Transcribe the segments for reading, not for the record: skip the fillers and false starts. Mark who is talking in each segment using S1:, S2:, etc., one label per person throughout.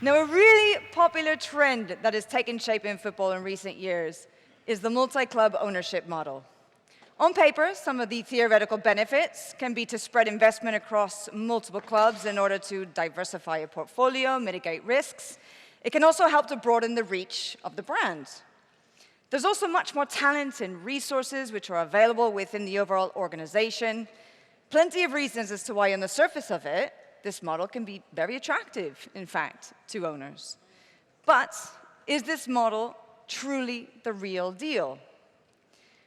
S1: Now, a really popular trend that has taken shape in football in recent years is the multi-club ownership model. On paper, some of the theoretical benefits can be to spread investment across multiple clubs in order to diversify a portfolio, mitigate risks. It can also help to broaden the reach of the brand. There's also much more talent and resources which are available within the overall organization. Plenty of reasons as to why, on the surface of it, this model can be very attractive, in fact, to owners. But is this model truly the real deal?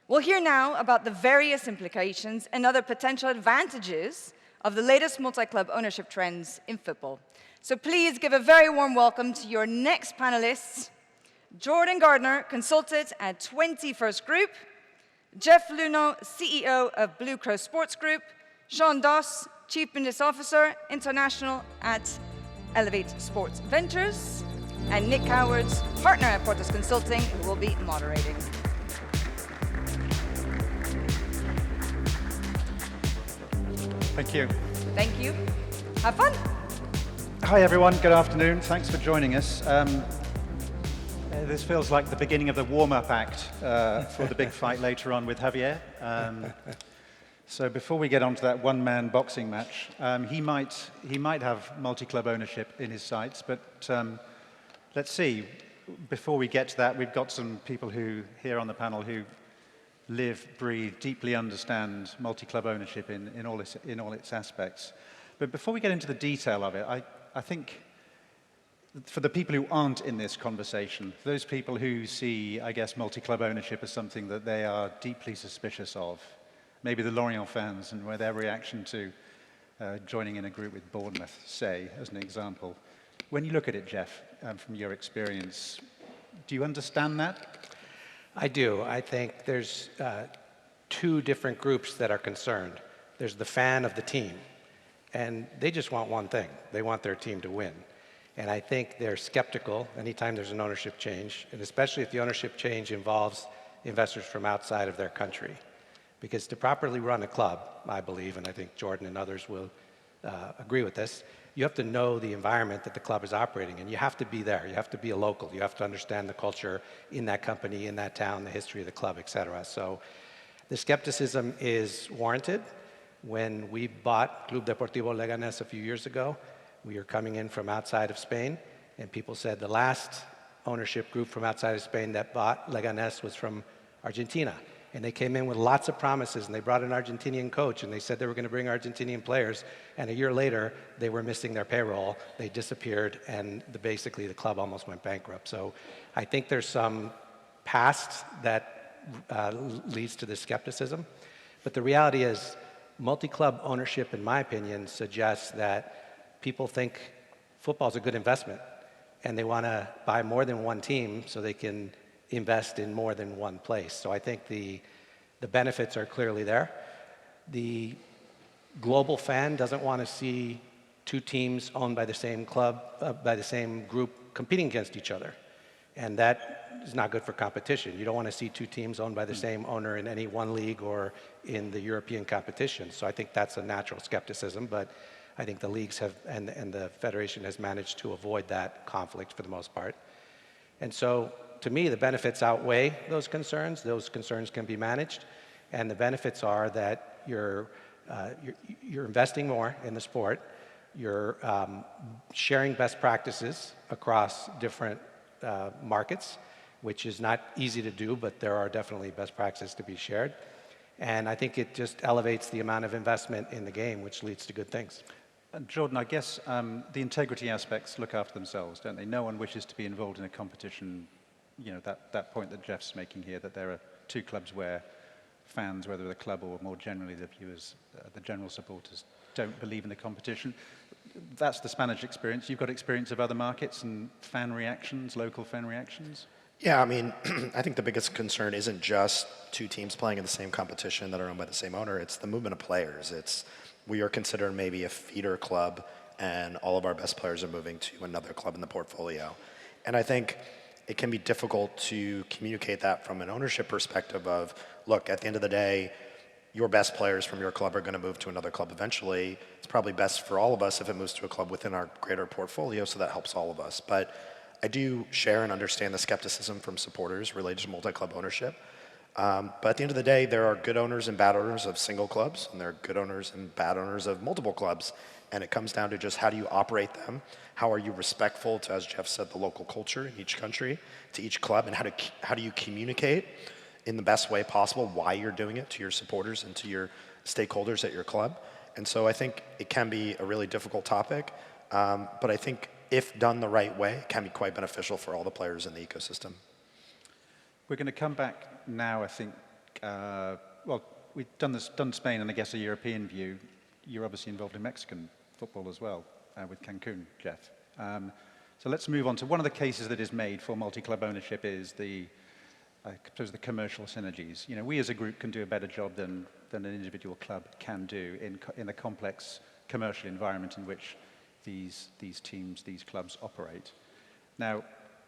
S1: We'll hear now about the various implications and other potential advantages of the latest multi-club ownership trends in football. So please give a very warm welcome to your next panelists: Jordan Gardner, consultant at 21st Group; Jeff Luno, CEO of Blue Crow Sports Group; Sean Doss, Chief Business Officer, International at Elevate Sports Ventures; and Nick Cowards, partner at Portos Consulting, who will be moderating.
S2: Thank you.
S1: Thank you. Have fun.
S2: Hi, everyone. Good afternoon. Thanks for joining us. This feels like the beginning of the warm-up act for the big fight later on with Javier. So before we get on to that one-man boxing match, he might have multi-club ownership in his sights, but let's see. Before we get to that, we've got some people who here on the panel who live, breathe, deeply understand multi-club ownership in all its aspects. But before we get into the detail of it, I think for the people who aren't in this conversation, those people who see, I guess, multi-club ownership as something that they are deeply suspicious of, maybe the Lorient fans and where their reaction to joining in a group with Bournemouth, say, as an example. When you look at it, Jeff, from your experience, do you understand that?
S3: I do. I think there's two different groups that are concerned. There's the fan of the team, and they just want one thing. They want their team to win. And I think they're skeptical anytime there's an ownership change, and especially if the ownership change involves investors from outside of their country. Because to properly run a club, I believe, and I think Jordan and others will agree with this, you have to know the environment that the club is operating in. You have to be there. You have to be a local. You have to understand the culture in that company, in that town, the history of the club, et cetera. So the skepticism is warranted. When we bought Club Deportivo Leganés a few years ago, we were coming in from outside of Spain, and people said the last ownership group from outside of Spain that bought Leganés was from Argentina. And they came in with lots of promises, and they brought an Argentinian coach, and they said they were going to bring Argentinian players, and a year later, they were missing their payroll, they disappeared, and basically the club almost went bankrupt. So I think there's some past that leads to this skepticism. But the reality is, multi-club ownership, in my opinion, suggests that people think football is a good investment, and they want to buy more than one team so they can invest in more than one place. So I think the benefits are clearly there. The global fan doesn't want to see two teams owned by the same club, by the same group, competing against each other. And that is not good for competition. You don't want to see two teams owned by the same owner in any one league or in the European competition. So I think that's a natural skepticism, but I think the leagues have, and the federation has managed to avoid that conflict for the most part. And so, to me, the benefits outweigh those concerns. Those concerns can be managed, and the benefits are that you're investing more in the sport, you're sharing best practices across different markets, which is not easy to do, but there are definitely best practices to be shared. And I think it just elevates the amount of investment in the game, which leads to good things.
S2: Jordan, I guess the integrity aspects look after themselves, don't they? No one wishes to be involved in a competition. You know, that point that Jeff's making here, that there are two clubs where fans, whether the club or more generally the viewers, the general supporters, don't believe in the competition. That's the Spanish experience. You've got experience of other markets and fan reactions, local fan reactions?
S4: Yeah, I mean, I think the biggest concern isn't just two teams playing in the same competition that are owned by the same owner. It's the movement of players. We are considered maybe a feeder club, and all of our best players are moving to another club in the portfolio. And I think it can be difficult to communicate that from an ownership perspective of, look, at the end of the day, your best players from your club are going to move to another club eventually. It's probably best for all of us if it moves to a club within our greater portfolio, so that helps all of us. But I do share and understand the skepticism from supporters related to multi-club ownership. But at the end of the day, there are good owners and bad owners of single clubs, and there are good owners and bad owners of multiple clubs. And it comes down to just how do you operate them? How are you respectful to, as Jeff said, the local culture in each country, to each club, and how do you communicate in the best way possible why you're doing it to your supporters and to your stakeholders at your club? And so I think it can be a really difficult topic, but I think if done the right way, it can be quite beneficial for all the players in the ecosystem.
S2: We're going to come back now, I think. Well, we've done Spain and I guess a European view. You're obviously involved in Mexican football as well, with Cancun, Jeff. So let's move on to one of the cases that is made for multi-club ownership is I suppose the commercial synergies. You know, we as a group can do a better job than an individual club can do in a complex commercial environment in which these teams, these clubs operate. Now,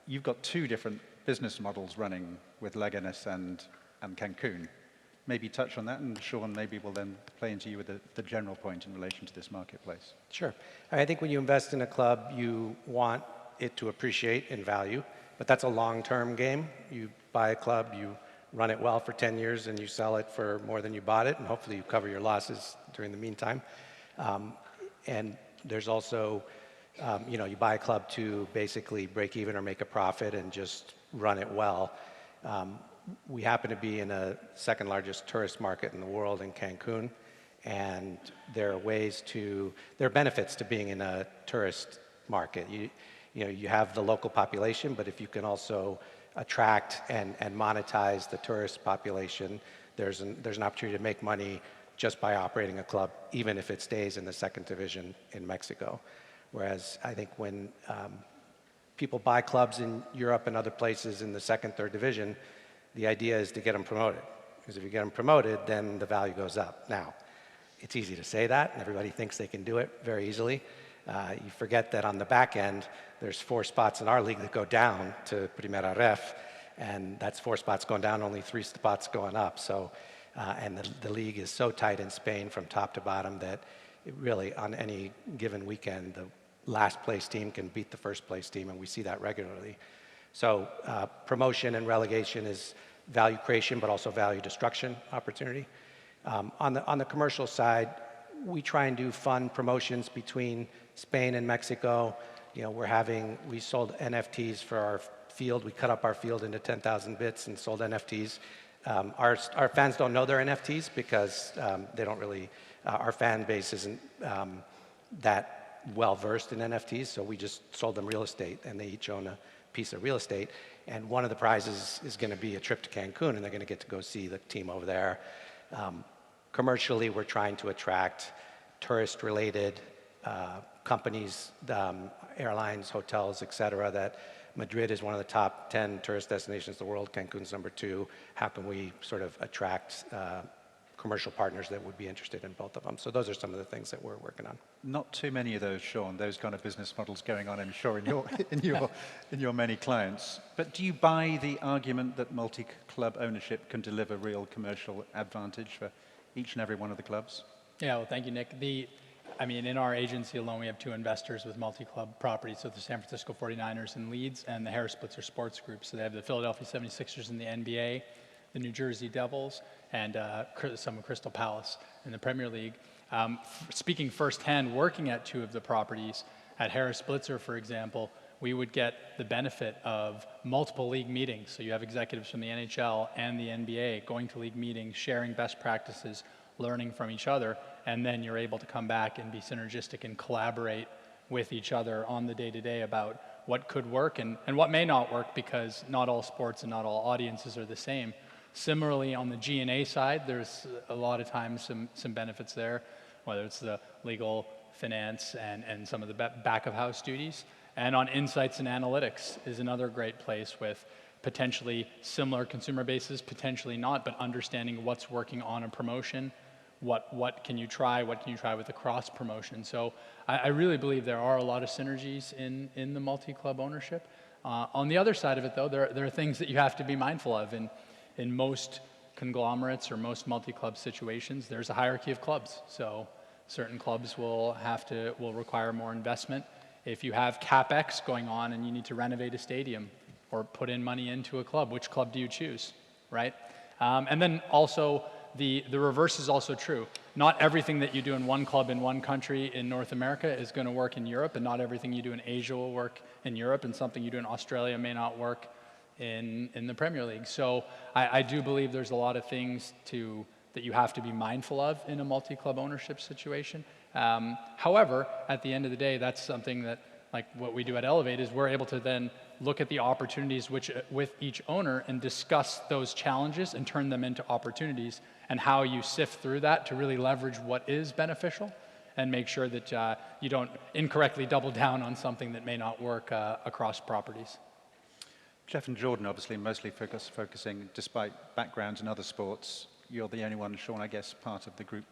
S2: you've got two different business models running with Leganes and Cancun. Maybe touch on that, and Sean maybe will then play into you with the general point in relation to this marketplace.
S3: Sure. I think when you invest in a club, you want it to appreciate in value, but that's a long-term game. You buy a club, you run it well for 10 years, and you sell it for more than you bought it, and hopefully you cover your losses during the meantime. And there's also, you buy a club to basically break even or make a profit and just run it well. We happen to be in a second largest tourist market in the world in Cancun, and there are benefits to being in a tourist market. You have the local population, but if you can also attract and monetize the tourist population, there's an opportunity to make money just by operating a club, even if it stays in the second division in Mexico. Whereas I think when people buy clubs in Europe and other places in the second, third division, the idea is to get them promoted. Because if you get them promoted, then the value goes up. Now, it's easy to say that, and everybody thinks they can do it very easily. You forget that on the back end, there's 4 spots in our league that go down to Primera Ref, and that's 4 spots going down, only 3 spots going up. So, and the league is so tight in Spain from top to bottom that it really, on any given weekend, the last place team can beat the first place team, and we see that regularly. So promotion and relegation is value creation, but also value destruction opportunity. On the commercial side, we try and do fun promotions between Spain and Mexico. We sold NFTs for our field. We cut up our field into 10,000 bits and sold NFTs. Our fans don't know they're NFTs because they don't really, our fan base isn't that well versed in NFTs, so we just sold them real estate, and they each own a piece of real estate. And one of the prizes is going to be a trip to Cancun, and they're going to get to go see the team over there. Commercially, we're trying to attract tourist-related companies, airlines, hotels, et cetera, that Madrid is one of the top 10 tourist destinations in the world. Cancun's number 2. How can we sort of attract commercial partners that would be interested in both of them? So those are some of the things that we're working on.
S2: Not too many of those, Sean, those kind of business models going on, I'm sure, in your many clients. But do you buy the argument that multi-club ownership can deliver real commercial advantage for each and every one of the clubs?
S5: Yeah, well, thank you, Nick. In our agency alone, we have 2 investors with multi-club properties, so the San Francisco 49ers in Leeds and the Harris Blitzer Sports Group. So they have the Philadelphia 76ers in the NBA, the New Jersey Devils, and some of Crystal Palace in the Premier League. Speaking firsthand, working at 2 of the properties, at Harris Blitzer, for example, we would get the benefit of multiple league meetings. So you have executives from the NHL and the NBA going to league meetings, sharing best practices, learning from each other, and then you're able to come back and be synergistic and collaborate with each other on the day-to-day about what could work and what may not work, because not all sports and not all audiences are the same. Similarly, on the G&A side, there's a lot of times some benefits there, whether it's the legal, finance, and some of the back-of-house duties. And on insights and analytics is another great place with potentially similar consumer bases, potentially not, but understanding what's working on a promotion, what can you try with the cross-promotion. So I really believe there are a lot of synergies in the multi-club ownership. On the other side of it, though, there are things that you have to be mindful of. In most conglomerates or most multi-club situations, there's a hierarchy of clubs. So certain clubs will require more investment. If you have CapEx going on and you need to renovate a stadium or put in money into a club, which club do you choose, right? And then also, the reverse is also true. Not everything that you do in one club in one country in North America is going to work in Europe, and not everything you do in Asia will work in Europe, and something you do in Australia may not work in the Premier League. So I do believe there's a lot of things that you have to be mindful of in a multi-club ownership situation. However, at the end of the day, that's something that, like what we do at Elevate, is we're able to then look at the opportunities with each owner and discuss those challenges and turn them into opportunities, and how you sift through that to really leverage what is beneficial and make sure that you don't incorrectly double down on something that may not work across properties.
S2: Jeff and Jordan obviously mostly focusing, despite backgrounds in other sports. You're the only one, Sean, I guess, part of the group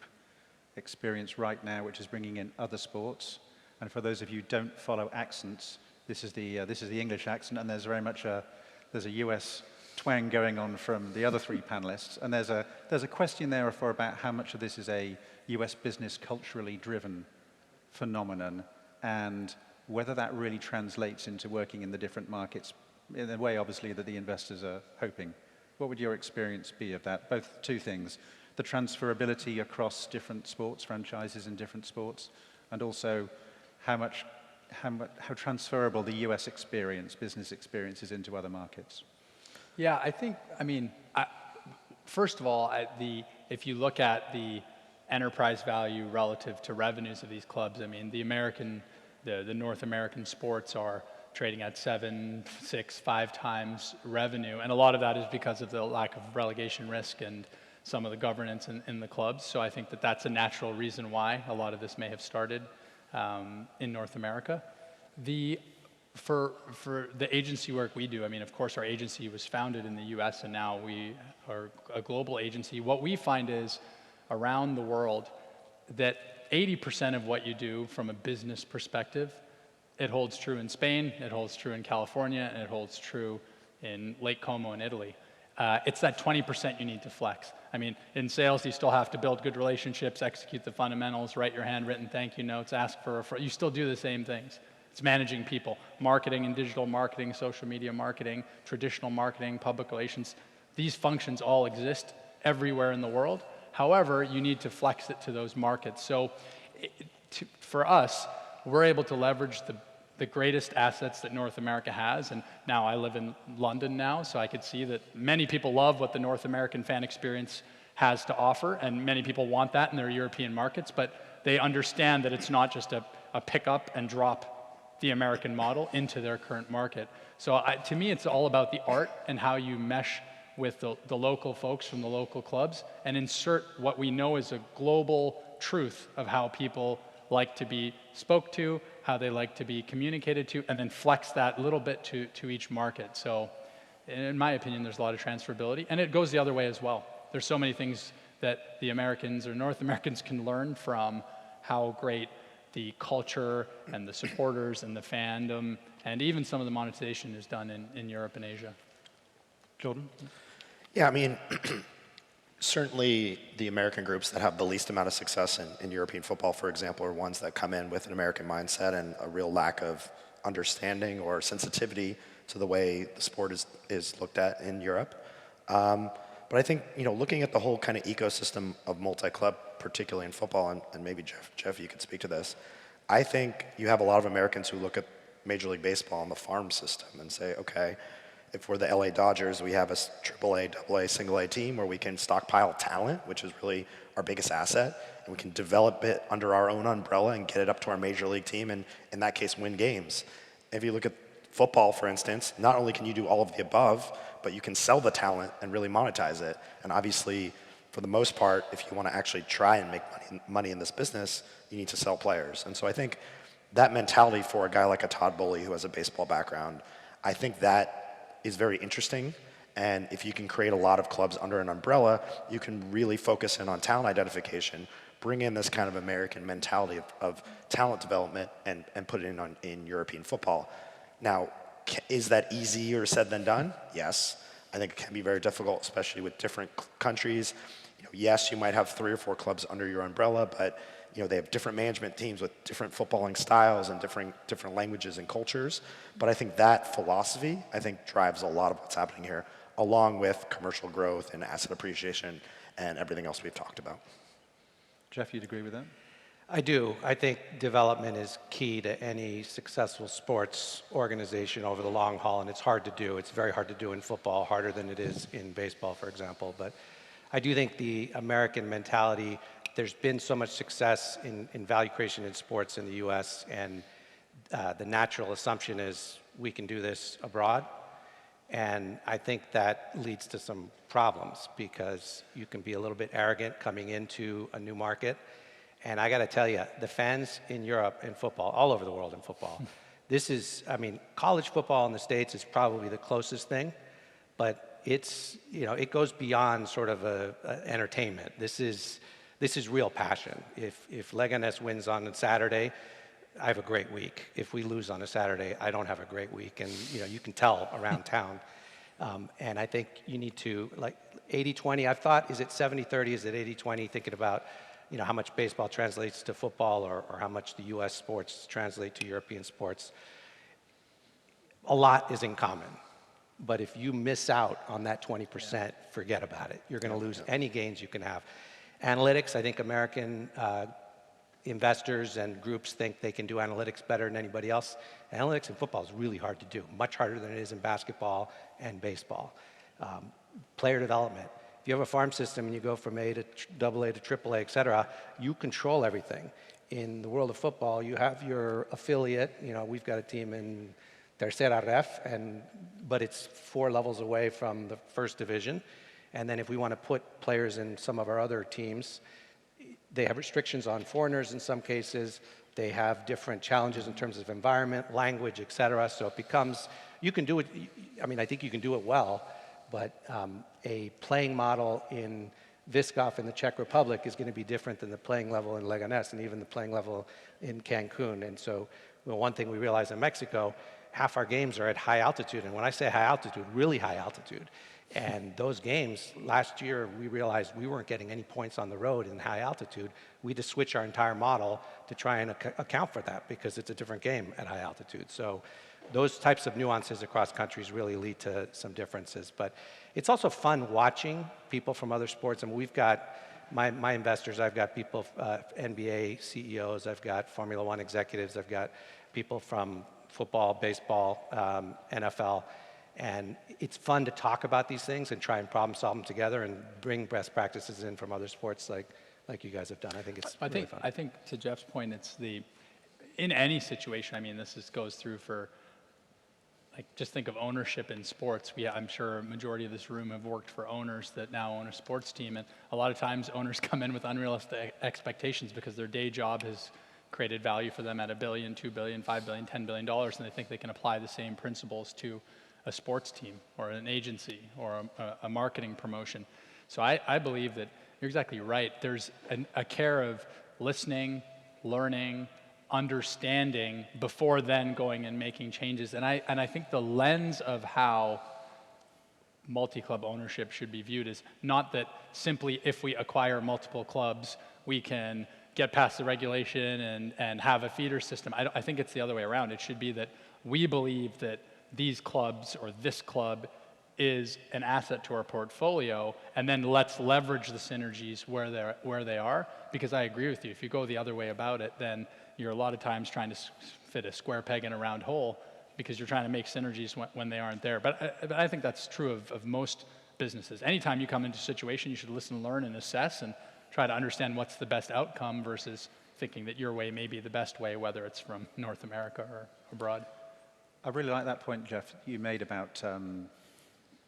S2: experience right now, which is bringing in other sports. And for those of you who don't follow accents, this is the English accent, and there's very much there's a US twang going on from the other three panelists. And there's a question there for about how much of this is a US business culturally driven phenomenon, and whether that really translates into working in the different markets in the way, obviously, that the investors are hoping. What would your experience be of that? Both two things, the transferability across different sports, franchises in different sports, and also how transferable the US experience, business experience, is into other markets.
S5: Yeah, first of all, if you look at the enterprise value relative to revenues of these clubs, the North American sports are trading at 7, 6, 5 times revenue, and a lot of that is because of the lack of relegation risk and some of the governance in the clubs. So I think that that's a natural reason why a lot of this may have started in North America. For the agency work we do, of course our agency was founded in the US and now we are a global agency. What we find is around the world that 80% of what you do from a business perspective, it holds true in Spain, it holds true in California, and it holds true in Lake Como in Italy. It's that 20% you need to flex. In sales, you still have to build good relationships, execute the fundamentals, write your handwritten thank you notes, ask for referrals. You still do the same things. It's managing people, marketing and digital marketing, social media marketing, traditional marketing, public relations. These functions all exist everywhere in the world. However, you need to flex it to those markets. So for us, we're able to leverage the greatest assets that North America has, and now I live in London now, so I could see that many people love what the North American fan experience has to offer, and many people want that in their European markets, but they understand that it's not just a pick up and drop the American model into their current market. So to me, it's all about the art and how you mesh with the local folks from the local clubs and insert what we know is a global truth of how people like to be spoke to, how they like to be communicated to, and then flex that little bit to each market. So in my opinion, there's a lot of transferability, and it goes the other way as well. There's so many things that the Americans or North Americans can learn from how great the culture and the supporters and the fandom and even some of the monetization is done in Europe and Asia.
S2: Jordan?
S4: Yeah, certainly the American groups that have the least amount of success in European football, for example, are ones that come in with an American mindset and a real lack of understanding or sensitivity to the way the sport is looked at in Europe. But I think, looking at the whole kind of ecosystem of multi-club, particularly in football, and maybe Jeff, you could speak to this, I think you have a lot of Americans who look at Major League Baseball and the farm system and say, okay, if we're the LA Dodgers, we have a AAA, AA, single A team where we can stockpile talent, which is really our biggest asset, and we can develop it under our own umbrella and get it up to our major league team, and in that case, win games. If you look at football, for instance, not only can you do all of the above, but you can sell the talent and really monetize it. And obviously, for the most part, if you want to actually try and make money in this business, you need to sell players. And so I think that mentality for a guy like a Todd Bowley who has a baseball background, I think that is very interesting. And if you can create a lot of clubs under an umbrella, you can really focus in on talent identification, bring in this kind of American mentality of talent development and put it in European football. Now, is that easier said than done? Yes. I think it can be very difficult, especially with different countries. Yes, you might have 3 or 4 clubs under your umbrella, but they have different management teams with different footballing styles and different languages and cultures. But I think that philosophy, drives a lot of what's happening here, along with commercial growth and asset appreciation and everything else we've talked about.
S2: Jeff, you'd agree with that?
S3: I do. I think development is key to any successful sports organization over the long haul, and it's hard to do. It's very hard to do in football, harder than it is in baseball, for example. But I do think the American mentality, there's been so much success in value creation in sports in the US, and the natural assumption is we can do this abroad. And I think that leads to some problems because you can be a little bit arrogant coming into a new market. And I got to tell you, the fans in Europe in football, all over the world in football, college football in the States is probably the closest thing, but it goes beyond sort of entertainment. This is real passion. If Leganes wins on a Saturday, I have a great week. If we lose on a Saturday, I don't have a great week, and you can tell around town. And I think you need to, like 80-20, I've thought, is it 70-30, is it 80-20, thinking about how much baseball translates to football or how much the US sports translate to European sports. A lot is in common. But if you miss out on that 20%, forget about it. You're going to lose any gains you can have. Analytics, I think American investors and groups think they can do analytics better than anybody else. Analytics in football is really hard to do, much harder than it is in basketball and baseball. Player development. If you have a farm system and you go from A to AA to AAA, et cetera, you control everything. In the world of football, you have your affiliate. We've got a team in Tercera Ref, but it's 4 levels away from the first division. And then if we want to put players in some of our other teams, they have restrictions on foreigners in some cases. They have different challenges in terms of environment, language, et cetera. So it becomes, you can do it, I think you can do it well, but a playing model in Vyskov in the Czech Republic is going to be different than the playing level in Leganés and even the playing level in Cancun. And so one thing we realized in Mexico, half our games are at high altitude. And when I say high altitude, really high altitude. And those games, last year, we realized we weren't getting any points on the road in high altitude. We had to switch our entire model to try and account for that because it's a different game at high altitude. So those types of nuances across countries really lead to some differences. But it's also fun watching people from other sports. We've got my investors, I've got people, NBA CEOs, I've got Formula One executives, I've got people from football, baseball, NFL. And it's fun to talk about these things and try and problem solve them together and bring best practices in from other sports like you guys have done. I think it's really fun.
S5: I think to Jeff's point, it's in any situation, this goes through for, just think of ownership in sports. I'm sure a majority of this room have worked for owners that now own a sports team. And a lot of times owners come in with unrealistic expectations because their day job has created value for them at $1 billion, $2 billion, $5 billion, $10 billion, and they think they can apply the same principles to a sports team or an agency or a marketing promotion. So I believe that you're exactly right. There's a care of listening, learning, understanding before then going and making changes. And I think the lens of how multi-club ownership should be viewed is not that simply if we acquire multiple clubs, we can get past the regulation and have a feeder system. I think it's the other way around. It should be that we believe that these clubs or this club is an asset to our portfolio, and then let's leverage the synergies where they are. Because I agree with you, if you go the other way about it, then you're a lot of times trying to fit a square peg in a round hole because you're trying to make synergies when they aren't there. But I think that's true of most businesses. Anytime you come into a situation, you should listen, learn, and assess, and try to understand what's the best outcome versus thinking that your way may be the best way, whether it's from North America or abroad.
S2: I really like that point, Jeff, you made about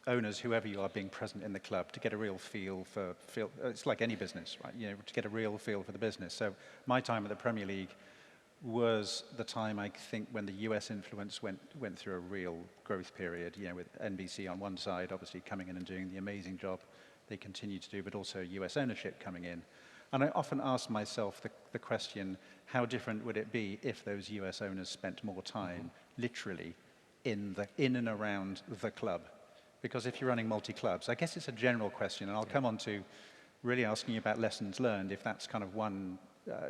S2: owners, whoever you are, being present in the club to get a real feel for, it's like any business, right? To get a real feel for the business. So my time at the Premier League was the time, I think, when the US influence went through a real growth period, with NBC on one side, obviously coming in and doing the amazing job they continue to do, but also US ownership coming in. And I often ask myself the question, how different would it be if those US owners spent more time literally in and around the club? Because if you're running multi-clubs, I guess it's a general question, and I'll come on to really asking you about lessons learned. If that's kind of one,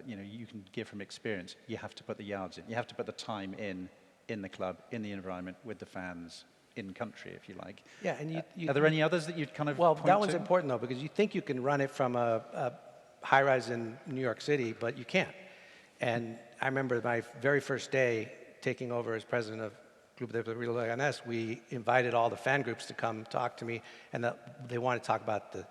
S2: you can give from experience, you have to put the yards in. You have to put the time in the club, in the environment, with the fans, in country, if you like.
S3: Yeah, and
S2: are there any others that you'd kind of
S3: well,
S2: point
S3: that one's
S2: to?
S3: important though, because you think you can run it from a high-rise in New York City, but you can't. And I remember my very first day taking over as president of Club de Leganés, we invited all the fan groups to come talk to me, and they wanted to talk about the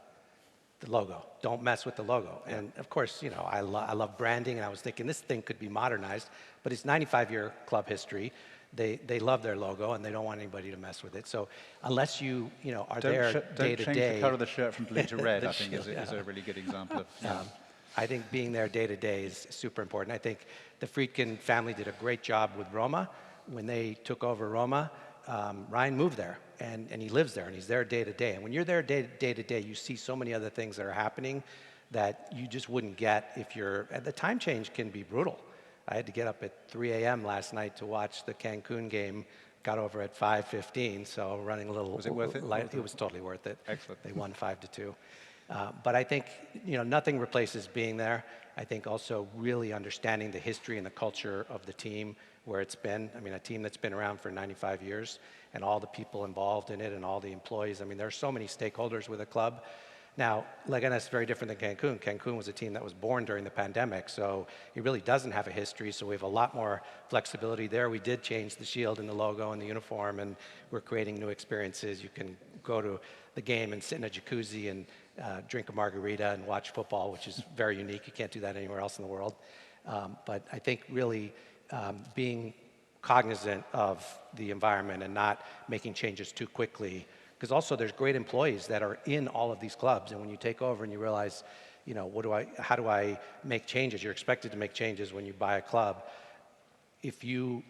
S3: logo. Don't mess with the logo. Yeah. And of course, I love branding, and I was thinking this thing could be modernized, but it's 95-year club history. They love their logo, and they don't want anybody to mess with it. So unless you are there day to day.
S2: Don't change the color of the shirt from blue to red, I think is a really good example of.
S3: I think being there day to day is super important. I think the Friedkin family did a great job with Roma. When they took over Roma, Ryan moved there, and he lives there, and he's there day to day. And when you're there day to day, you see so many other things that are happening that you just wouldn't get if you're. And the time change can be brutal. I had to get up at 3 a.m. last night to watch the Cancun game. Got over at 5:15, so running a little.
S2: Was it worth it?
S3: It was totally worth it.
S2: Excellent.
S3: They won 5-2. But I think nothing replaces being there. I think also really understanding the history and the culture of the team, where it's been. I mean, a team that's been around for 95 years, and all the people involved in it, and all the employees. I mean, there are so many stakeholders with a club. Now, Leganés is very different than Cancun. Cancun was a team that was born during the pandemic, so it really doesn't have a history, so we have a lot more flexibility there. We did change the shield and the logo and the uniform, and we're creating new experiences. You can go to the game and sit in a jacuzzi and drink a margarita and watch football, which is very unique. You can't do that anywhere else in the world. But I think really being cognizant of the environment and not making changes too quickly, because also there's great employees that are in all of these clubs, and when you take over and you realize, how do I make changes? You're expected to make changes when you buy a club. If you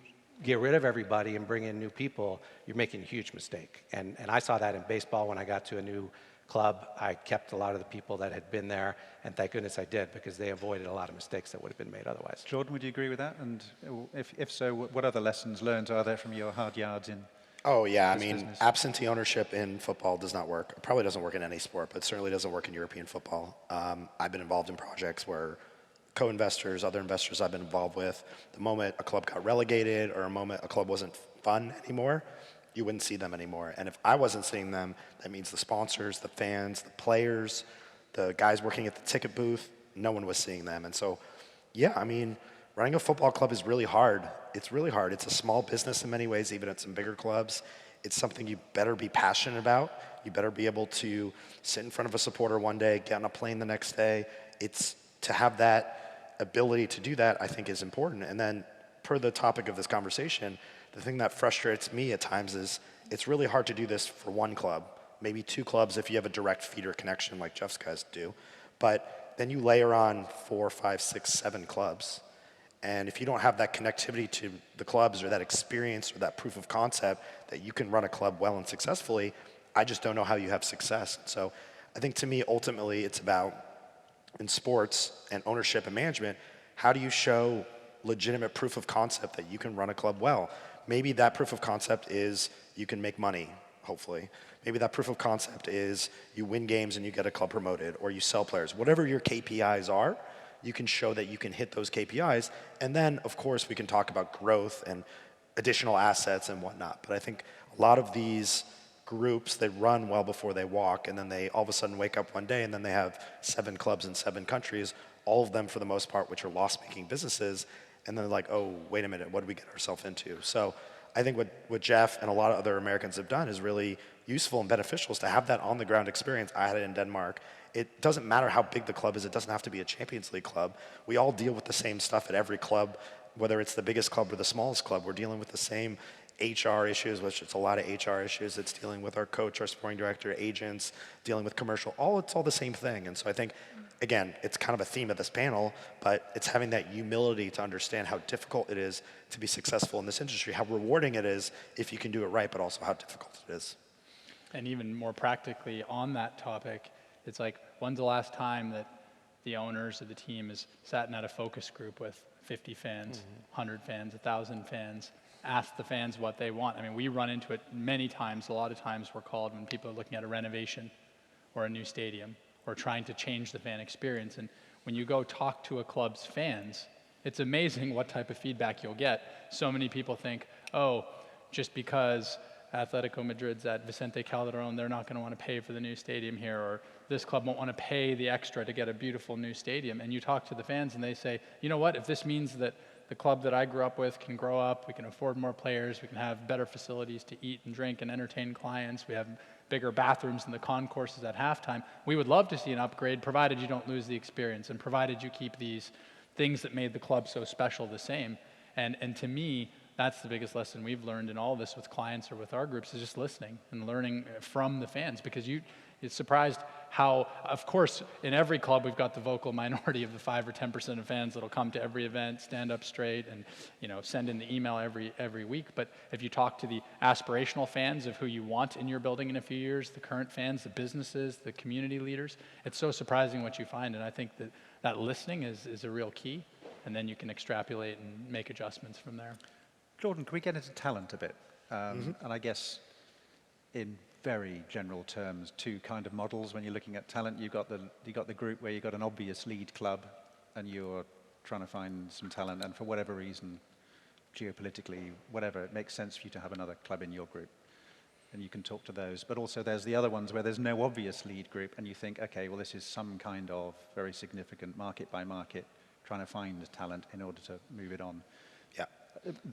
S3: get rid of everybody and bring in new people, you're making a huge mistake. And I saw that in baseball when I got to a new club. I kept a lot of the people that had been there, and thank goodness I did, because they avoided a lot of mistakes that would have been made otherwise.
S2: Jordan, would you agree with that? And if so, what other lessons learned are there from your hard yards in?
S4: Oh, yeah. I mean,
S2: business?
S4: Absentee ownership in football does not work. It probably doesn't work in any sport, but certainly doesn't work in European football. I've been involved in projects where co-investors, other investors I've been involved with, the moment a club got relegated or a moment a club wasn't fun anymore, you wouldn't see them anymore. And if I wasn't seeing them, that means the sponsors, the fans, the players, the guys working at the ticket booth, no one was seeing them. And so, yeah, I mean, running a football club is really hard. It's really hard. It's a small business in many ways, even at some bigger clubs. It's something you better be passionate about. You better be able to sit in front of a supporter one day, get on a plane the next day. It's to have that ability to do that, I think, is important. And then, per the topic of this conversation, the thing that frustrates me at times is it's really hard to do this for one club, maybe two clubs if you have a direct feeder connection like Jeff's guys do. But then you layer on 4, 5, 6, 7 clubs. And if you don't have that connectivity to the clubs or that experience or that proof of concept that you can run a club well and successfully, I just don't know how you have success. So I think to me, ultimately, it's about, in sports and ownership and management, how do you show legitimate proof of concept that you can run a club well? Maybe that proof of concept is you can make money, hopefully. Maybe that proof of concept is you win games and you get a club promoted, or you sell players. Whatever your KPIs are, you can show that you can hit those KPIs. And then, of course, we can talk about growth and additional assets and whatnot. But I think a lot of these groups, they run well before they walk, and then they all of a sudden wake up one day and then they have 7 clubs in 7 countries, all of them for the most part, which are loss-making businesses. And then they're like, oh, wait a minute, what did we get ourselves into? So I think what Jeff and a lot of other Americans have done is really useful and beneficial, is to have that on-the-ground experience. I had it in Denmark. It doesn't matter how big the club is. It doesn't have to be a Champions League club. We all deal with the same stuff at every club, whether it's the biggest club or the smallest club. We're dealing with the same HR issues, which it's a lot of HR issues. It's dealing with our coach, our sporting director, agents, dealing with commercial. It's all the same thing. And so I think, again, it's kind of a theme of this panel, but it's having that humility to understand how difficult it is to be successful in this industry, how rewarding it is if you can do it right, but also how difficult it is.
S5: And even more practically on that topic, it's like, when's the last time that the owners of the team has sat in at a focus group with 50 fans, 100 fans, 1,000 fans, ask the fans what they want. I mean, we run into it many times. A lot of times we're called when people are looking at a renovation or a new stadium or trying to change the fan experience. And when you go talk to a club's fans, it's amazing what type of feedback you'll get. So many people think, oh, just because Atletico Madrid's at Vicente Calderon, they're not going to want to pay for the new stadium here, or this club won't want to pay the extra to get a beautiful new stadium. And you talk to the fans and they say, you know what, if this means that the club that I grew up with can grow up, we can afford more players, we can have better facilities to eat and drink and entertain clients, we have bigger bathrooms in the concourses at halftime, we would love to see an upgrade, provided you don't lose the experience and provided you keep these things that made the club so special the same. And to me, that's the biggest lesson we've learned in all of this with clients or with our groups, is just listening and learning from the fans, because you're surprised how, of course, in every club we've got the vocal minority of the 5 or 10% of fans that'll come to every event, stand up straight, and send in the email every week. But if you talk to the aspirational fans of who you want in your building in a few years, the current fans, the businesses, the community leaders, it's so surprising what you find. And I think that listening is a real key, and then you can extrapolate and make adjustments from there.
S2: Jordan, can we get into talent a bit? And I guess in very general terms, two kind of models when you're looking at talent. You got the group where you got an obvious lead club and you're trying to find some talent, and for whatever reason, geopolitically, whatever, it makes sense for you to have another club in your group. And you can talk to those. But also there's the other ones where there's no obvious lead group and you think, okay, well, this is some kind of very significant market by market, trying to find the talent in order to move it on.
S4: Yeah.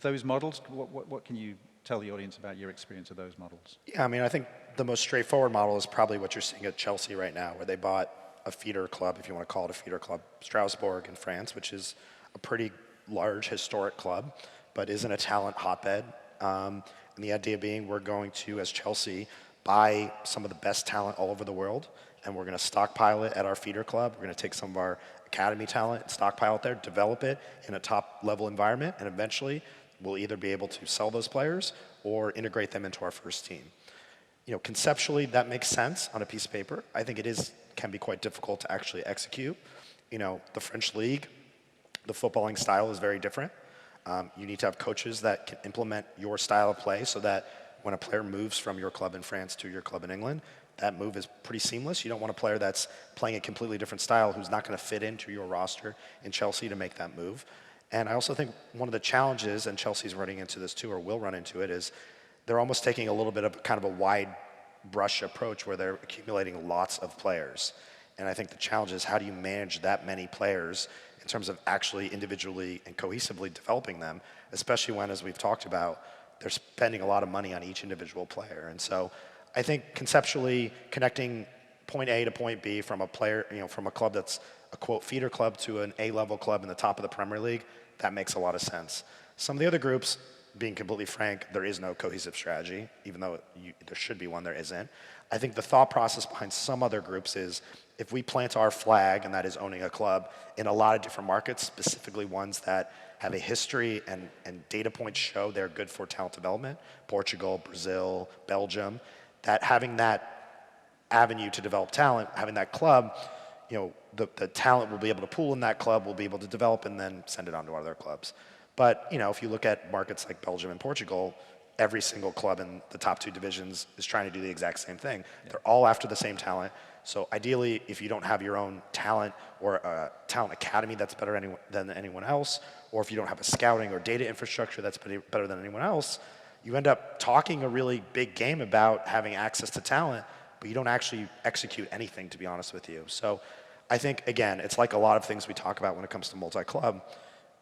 S2: Those models, what can you tell the audience about your experience of those models?
S4: Yeah, I mean, I think the most straightforward model is probably what you're seeing at Chelsea right now, where they bought a feeder club, if you want to call it a feeder club, Strasbourg in France, which is a pretty large historic club, but isn't a talent hotbed. And the idea being, we're going to, as Chelsea, buy some of the best talent all over the world, and we're going to stockpile it at our feeder club. We're going to take some of our academy talent, stockpile it there, develop it in a top-level environment, and eventually we'll either be able to sell those players or integrate them into our first team. Conceptually, that makes sense on a piece of paper. I think can be quite difficult to actually execute. The French league, the footballing style is very different. You need to have coaches that can implement your style of play so that when a player moves from your club in France to your club in England, that move is pretty seamless. You don't want a player that's playing a completely different style who's not going to fit into your roster in Chelsea to make that move. And I also think one of the challenges, and Chelsea's running into this too, or will run into it, is they're almost taking a little bit of kind of a wide brush approach where they're accumulating lots of players. And I think the challenge is, how do you manage that many players in terms of actually individually and cohesively developing them, especially when, as we've talked about, they're spending a lot of money on each individual player. And so I think conceptually connecting point A to point B from a player, from a club that's a quote feeder club to an A-level club in the top of the Premier League, that makes a lot of sense. Some of the other groups, being completely frank, there is no cohesive strategy, even though there should be one, there isn't. I think the thought process behind some other groups is, if we plant our flag, and that is owning a club, in a lot of different markets, specifically ones that have a history and data points show they're good for talent development, Portugal, Brazil, Belgium, that having that avenue to develop talent, having that club, the talent will be able to pool in that club, will be able to develop and then send it on to other clubs. But, if you look at markets like Belgium and Portugal, every single club in the top 2 divisions is trying to do the exact same thing. Yeah. They're all after the same talent. So ideally, if you don't have your own talent or a talent academy that's better than anyone else, or if you don't have a scouting or data infrastructure that's better than anyone else, you end up talking a really big game about having access to talent, but you don't actually execute anything, to be honest with you. So I think, again, it's like a lot of things we talk about when it comes to multi-club.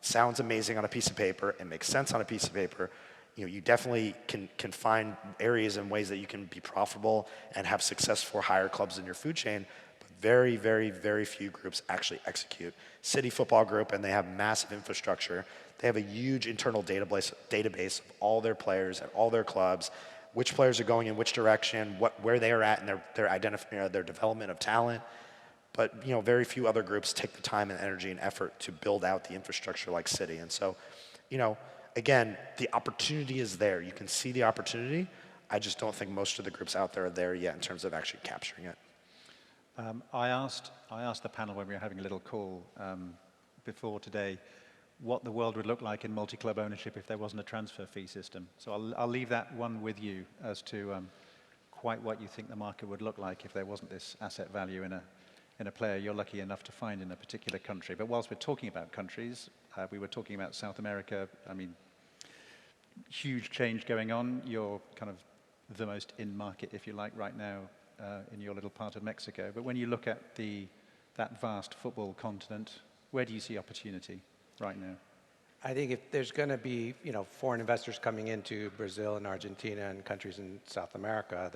S4: Sounds amazing on a piece of paper. It makes sense on a piece of paper. You definitely can find areas and ways that you can be profitable and have success for higher clubs in your food chain, but very, very, very few groups actually execute. City Football Group, and they have massive infrastructure. They have a huge internal database of all their players and all their clubs, which players are going in which direction, where they are at in their development of talent. But very few other groups take the time and energy and effort to build out the infrastructure like City. And so, again, the opportunity is there. You can see the opportunity. I just don't think most of the groups out there are there yet in terms of actually capturing it.
S2: I asked the panel when we were having a little call before today, what the world would look like in multi-club ownership if there wasn't a transfer fee system. So I'll leave that one with you as to quite what you think the market would look like if there wasn't this asset value in a player you're lucky enough to find in a particular country. But whilst we're talking about countries, we were talking about South America. I mean, huge change going on. You're kind of the most in market, if you like, right now in your little part of Mexico. But when you look at that vast football continent, where do you see opportunity right now?
S3: I think if there's going to be, foreign investors coming into Brazil and Argentina and countries in South America,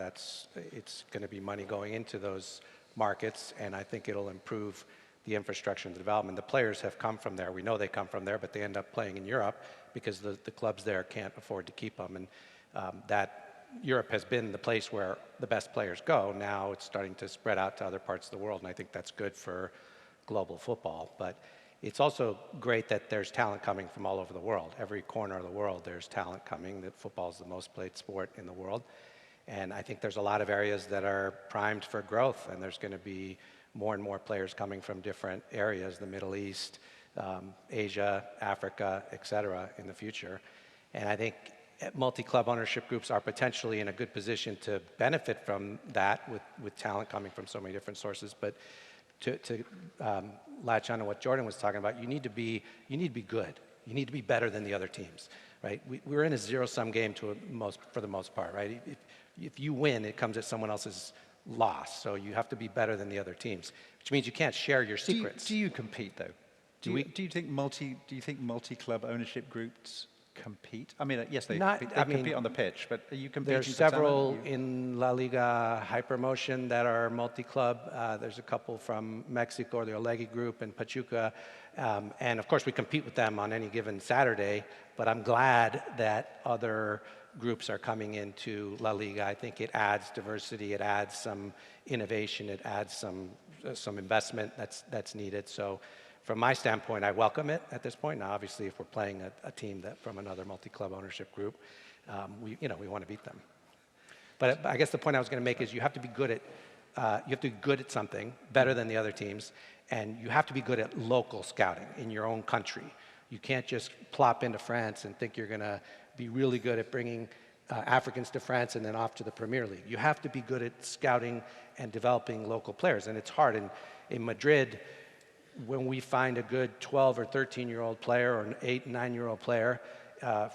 S3: it's going to be money going into those markets, and I think it'll improve the infrastructure and the development. The players have come from there. We know they come from there, but they end up playing in Europe because the clubs there can't afford to keep them. And that Europe has been the place where the best players go. Now it's starting to spread out to other parts of the world, and I think that's good for global football. But it's also great that there's talent coming from all over the world. Every corner of the world, there's talent coming. That football is the most played sport in the world. And I think there's a lot of areas that are primed for growth, and there's going to be more and more players coming from different areas, the Middle East, Asia, Africa, et cetera, in the future. And I think multi-club ownership groups are potentially in a good position to benefit from that with talent coming from so many different sources. But to latch on to what Jordan was talking about, you need to be good. You need to be better than the other teams, right? We're in a zero-sum game for the most part, right? If you win, it comes at someone else's loss. So you have to be better than the other teams, which means you can't share your secrets.
S2: Do you compete though? Do you think multi-club ownership groups compete? I mean, yes, they compete on the pitch, but are you competing?
S3: There's several in La Liga Hypermotion that are multi-club. There's a couple from Mexico, the Olegui Group and Pachuca. And of course, we compete with them on any given Saturday, but I'm glad that other groups are coming into La Liga. I think it adds diversity, it adds some innovation, it adds some investment that's needed. So from my standpoint, I welcome it at this point. Now, obviously, if we're playing a team from another multi-club ownership group, we want to beat them. But I guess the point I was going to make is you have to be good at something better than the other teams, and you have to be good at local scouting in your own country. You can't just plop into France and think you're going to be really good at bringing Africans to France and then off to the Premier League. You have to be good at scouting and developing local players, and it's hard. In Madrid, when we find a good 12 or 13-year-old player or an 8, 9-year-old player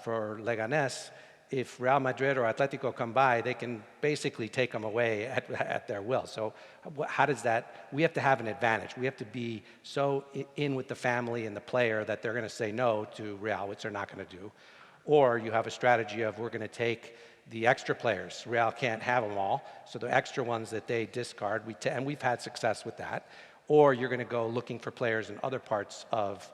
S3: for Leganés, if Real Madrid or Atletico come by, they can basically take them away at their will. So how does that, we have to have an advantage. We have to be so in with the family and the player that they're going to say no to Real, which they're not going to do. Or you have a strategy of we're going to take the extra players. Real can't have them all, so the extra ones that they discard, and we've had success with that. Or you're going to go looking for players in other parts of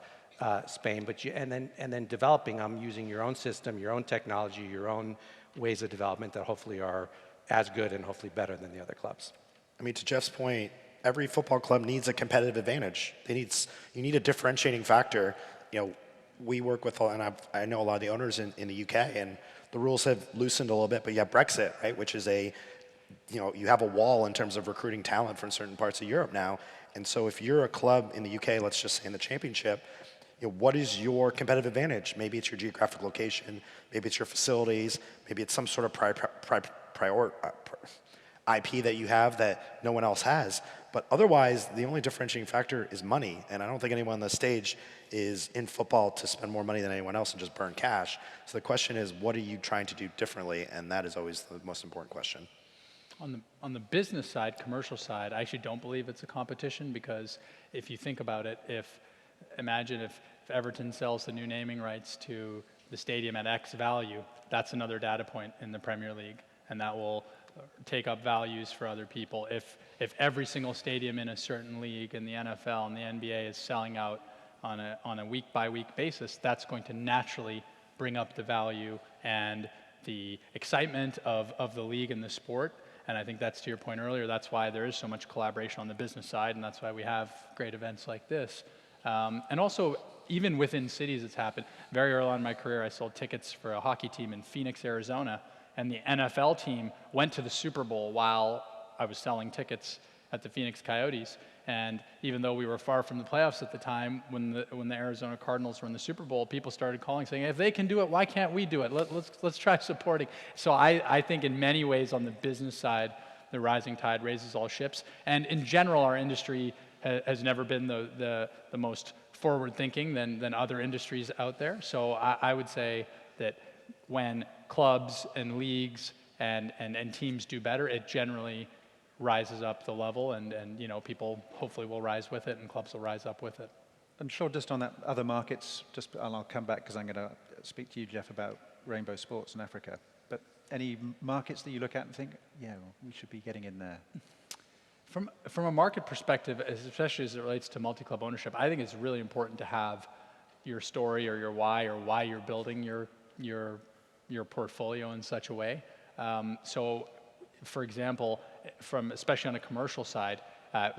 S3: Spain, and then developing them using your own system, your own technology, your own ways of development that hopefully are as good and hopefully better than the other clubs.
S4: I mean, to Jeff's point, every football club needs a competitive advantage. You need a differentiating factor. We work with, and I know a lot of the owners in the UK, and the rules have loosened a little bit, but you have Brexit, right, which is you have a wall in terms of recruiting talent from certain parts of Europe now. And so if you're a club in the UK, let's just say in the championship, what is your competitive advantage? Maybe it's your geographic location, maybe it's your facilities, maybe it's some sort of IP that you have that no one else has. But otherwise, the only differentiating factor is money. And I don't think anyone on the stage is in football to spend more money than anyone else and just burn cash. So the question is, what are you trying to do differently? And that is always the most important question.
S5: On the business side, commercial side, I actually don't believe it's a competition, because if you think about it, imagine if Everton sells the new naming rights to the stadium at X value, that's another data point in the Premier League, and that will take up values for other people. If every single stadium in a certain league in the NFL and the NBA is selling out on a week-by-week basis, that's going to naturally bring up the value and the excitement of the league and the sport. And I think that's, to your point earlier, that's why there is so much collaboration on the business side, and that's why we have great events like this. And also, even within cities, it's happened. Very early on in my career, I sold tickets for a hockey team in Phoenix, Arizona, and the NFL team went to the Super Bowl while I was selling tickets at the Phoenix Coyotes. And even though we were far from the playoffs at the time, when the Arizona Cardinals were in the Super Bowl, people started calling saying, if they can do it, why can't we do it? Let's try supporting. So I think in many ways on the business side, the rising tide raises all ships. And in general, our industry has never been the most forward-thinking than other industries out there. So I would say that when clubs and leagues and teams do better, it generally rises up the level, and people hopefully will rise with it, and clubs will rise up with it.
S2: And sure, just on that, other markets, and I'll come back because I'm going to speak to you, Jeff, about rainbow sports in Africa. But any markets that you look at and think, yeah, well, we should be getting in there?
S5: From a market perspective, especially as it relates to multi-club ownership, I think it's really important to have your story or your why, or why you're building your portfolio in such a way. So, for example, especially on a commercial side,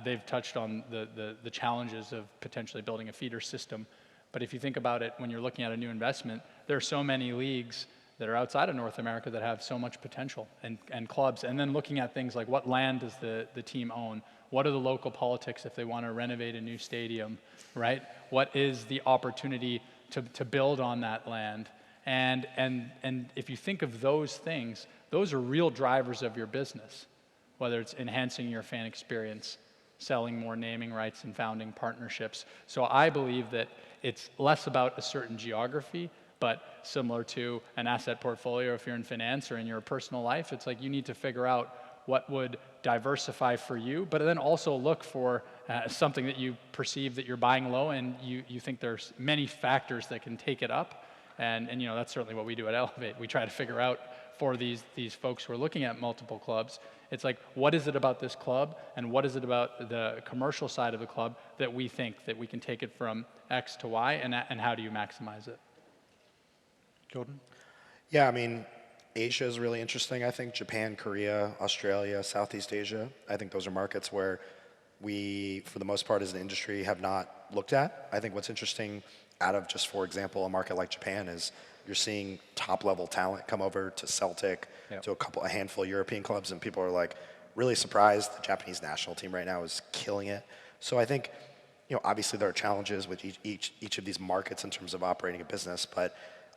S5: they've touched on the challenges of potentially building a feeder system. But if you think about it, when you're looking at a new investment, there are so many leagues that are outside of North America that have so much potential, and clubs. And then looking at things like, what land does the team own? What are the local politics if they want to renovate a new stadium, right? What is the opportunity to build on that land? And if you think of those things, those are real drivers of your business, whether it's enhancing your fan experience, selling more naming rights, and founding partnerships. So I believe that it's less about a certain geography, but similar to an asset portfolio, if you're in finance or in your personal life, it's like you need to figure out what would diversify for you, but then also look for something that you perceive that you're buying low, and you think there's many factors that can take it up. And that's certainly what we do at Elevate. We try to figure out for these folks who are looking at multiple clubs, it's like, what is it about this club, and what is it about the commercial side of the club that we think that we can take it from X to Y, and how do you maximize it?
S2: Jordan?
S4: Yeah, I mean, Asia is really interesting. I think Japan, Korea, Australia, Southeast Asia, I think those are markets where we, for the most part as an industry, have not looked at. I think what's interesting out of just, for example, a market like Japan is you're seeing top-level talent come over to Celtic, to a handful of European clubs, and people are like really surprised. The Japanese national team right now is killing it. So I think, obviously there are challenges with each of these markets in terms of operating a business, but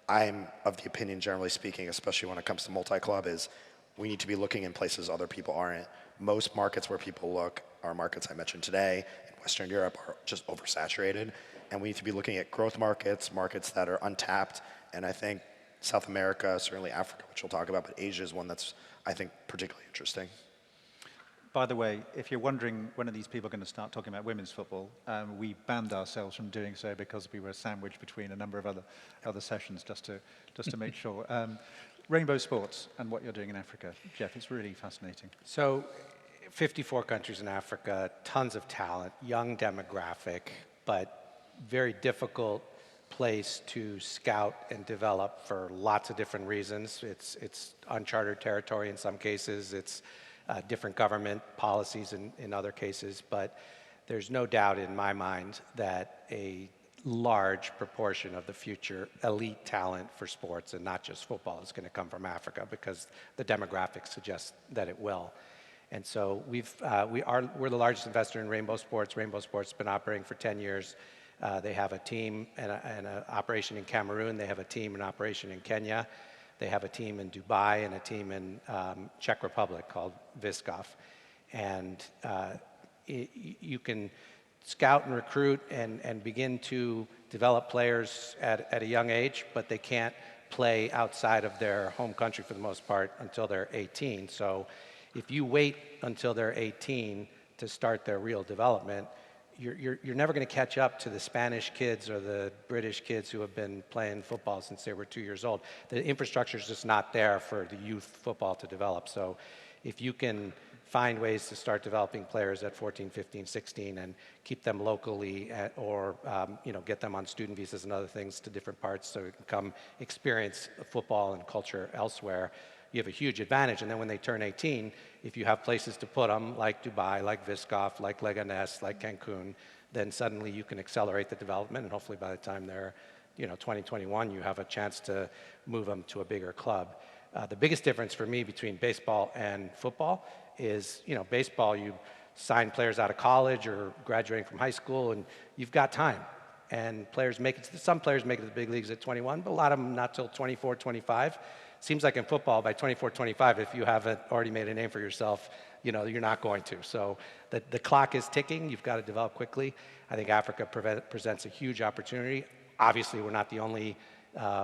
S4: I'm of the opinion, generally speaking, especially when it comes to multi-club, is we need to be looking in places other people aren't. Most markets where people look are markets I mentioned today in Western Europe are just oversaturated, and we need to be looking at growth markets that are untapped, and I think South America, certainly Africa, which we'll talk about, but Asia is one that's, I think, particularly interesting.
S2: By the way, if you're wondering when are these people going to start talking about women's football, we banned ourselves from doing so because we were sandwiched between a number of other sessions just to make sure. Rainbow sports and what you're doing in Africa. Jeff, it's really fascinating.
S3: So 54 countries in Africa, tons of talent, young demographic, but very difficult place to scout and develop for lots of different reasons. It's uncharted territory in some cases. It's different government policies in other cases, but there's no doubt in my mind that a large proportion of the future elite talent for sports, and not just football, is going to come from Africa because the demographics suggest that it will. And so we're the largest investor in Rainbow Sports. Rainbow Sports has been operating for 10 years. They have a team and an operation in Cameroon. They have a team and operation in Kenya. They have a team in Dubai and a team in Czech Republic called Vyskov. And you can scout and recruit and begin to develop players at a young age, but they can't play outside of their home country for the most part until they're 18. So if you wait until they're 18 to start their real development, you're never going to catch up to the Spanish kids or the British kids who have been playing football since they were 2 years old. The infrastructure is just not there for the youth football to develop. So if you can find ways to start developing players at 14, 15, 16 and keep them locally or get them on student visas and other things to different parts so they can come experience football and culture elsewhere, you have a huge advantage. And then when they turn 18, if you have places to put them, like Dubai, like Vyskov, like Leganés, like Cancun, then suddenly you can accelerate the development, and hopefully by the time they're 2021, you have a chance to move them to a bigger club. The biggest difference for me between baseball and football is, baseball, you sign players out of college or graduating from high school, and you've got time. And players make it to some players make it to the big leagues at 21, but a lot of them not till 24, 25. Seems like in football, by 24, 25, if you haven't already made a name for yourself, you're not going to. So the clock is ticking. You've got to develop quickly. I think Africa presents a huge opportunity. Obviously, we're not the only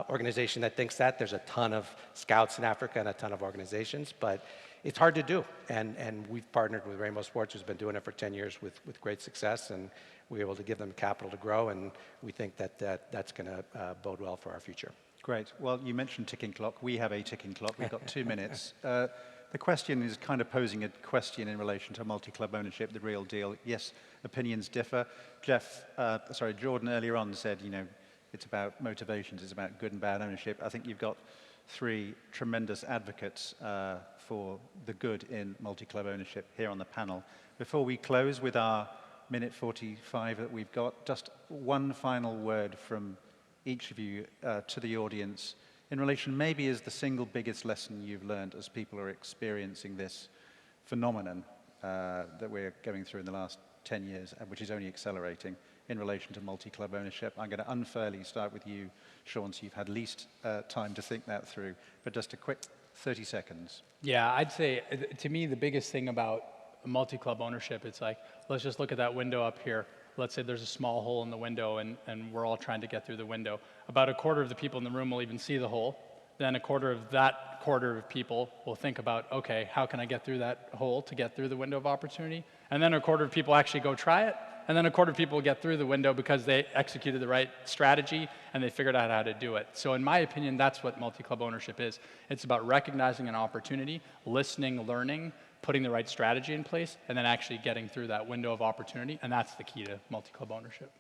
S3: organization that thinks that. There's a ton of scouts in Africa and a ton of organizations, but it's hard to do. And we've partnered with Rainbow Sports, who's been doing it for 10 years with great success, and we're able to give them capital to grow, and we think that's going to bode well for our future.
S2: Great. Well, you mentioned ticking clock. We have a ticking clock. We've got 2 minutes. The question is kind of posing a question in relation to multi-club ownership, the real deal. Yes, opinions differ. Jordan earlier on said, it's about motivations, it's about good and bad ownership. I think you've got 3 tremendous advocates for the good in multi-club ownership here on the panel. Before we close with our minute 45 that we've got, just one final word from each of you to the audience in relation maybe as the single biggest lesson you've learned as people are experiencing this phenomenon that we're going through in the last 10 years, which is only accelerating in relation to multi-club ownership. I'm going to unfairly start with you, Sean, so you've had least time to think that through, but just a quick 30 seconds.
S5: Yeah, I'd say, to me, the biggest thing about multi-club ownership, it's like, let's just look at that window up here. Let's say there's a small hole in the window and we're all trying to get through the window. About a quarter of the people in the room will even see the hole. Then a quarter of people will think about, okay, how can I get through that hole to get through the window of opportunity? And then a quarter of people actually go try it. And then a quarter of people get through the window because they executed the right strategy and they figured out how to do it. So in my opinion, that's what multi-club ownership is. It's about recognizing an opportunity, listening, learning, putting the right strategy in place, and then actually getting through that window of opportunity. And that's the key to multi-club ownership.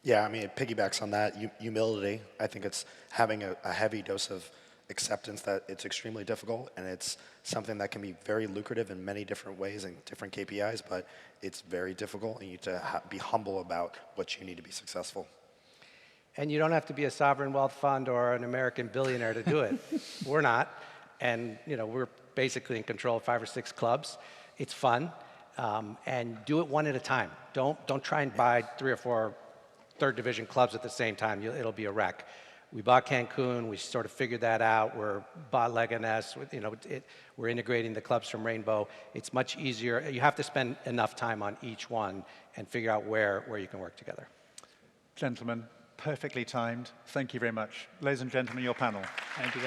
S4: Yeah, I mean, it piggybacks on that. Humility. I think it's having a heavy dose of acceptance that it's extremely difficult, and it's something that can be very lucrative in many different ways and different KPIs, but it's very difficult, and you need to be humble about what you need to be successful.
S3: And you don't have to be a sovereign wealth fund or an American billionaire to do it. We're not. And we're basically in control of 5 or 6 clubs. It's fun. And do it one at a time. Don't try and buy 3 or 4 third division clubs at the same time. It'll be a wreck. We bought Cancun. We sort of figured that out. We're bought Leganés. We're integrating the clubs from Rainbow. It's much easier. You have to spend enough time on each one and figure out where you can work together.
S2: Gentlemen, perfectly timed. Thank you very much. Ladies and gentlemen, your panel.
S5: Thank you.